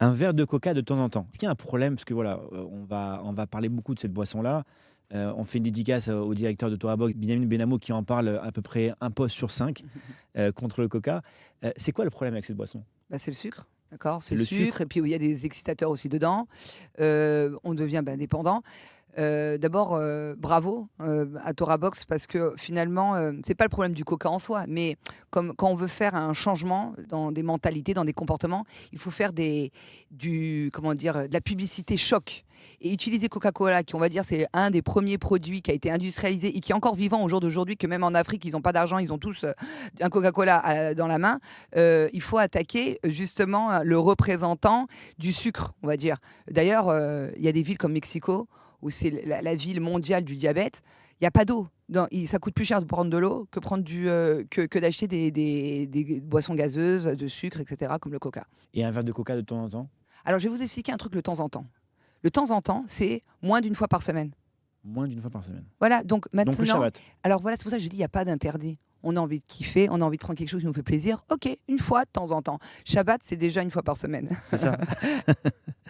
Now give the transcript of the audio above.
Un verre de coca de temps en temps. Est-ce qu'il y a un problème? Parce que voilà, on va parler beaucoup de cette boisson-là. On fait une dédicace au directeur de Torabox, Benjamin Benamo, qui en parle à peu près un post sur 5 contre le coca. C'est quoi le problème avec cette boisson? Bah, c'est le sucre, d'accord? C'est C'est le le sucre sucre? et puis il y a des excitateurs aussi dedans. On devient, bah, dépendant. D'abord, bravo, à Torabox parce que finalement, c'est pas le problème du coca en soi, mais comme quand on veut faire un changement dans des mentalités, dans des comportements, il faut faire comment dire? De la publicité choc et utiliser Coca-Cola qui, on va dire, c'est un des premiers produits qui a été industrialisé et qui est encore vivant au jour d'aujourd'hui, que même en Afrique, ils ont pas d'argent, ils ont tous, un Coca-Cola dans la main. Il faut attaquer, justement, le représentant du sucre, on va dire. D'ailleurs, il y a des villes comme Mexico où c'est la ville mondiale du diabète, il y a pas d'eau. Ça coûte plus cher de prendre de l'eau que prendre que d'acheter des boissons gazeuses, de sucre, et cetera, comme le coca. Et un verre de coca de temps en temps? Alors, je vais vous expliquer un truc le temps en temps. Le temps en temps, c'est moins d'une fois par semaine. Moins d'une fois par semaine. Voilà, donc Donc le maintenant, Shabbat. alors voilà, c'est pour ça que je dis il y a pas d'interdit. On a envie de kiffer, on a envie de prendre quelque chose qui nous fait plaisir. OK, une fois de temps en temps. Shabbat, c'est déjà une fois par semaine. C'est ça?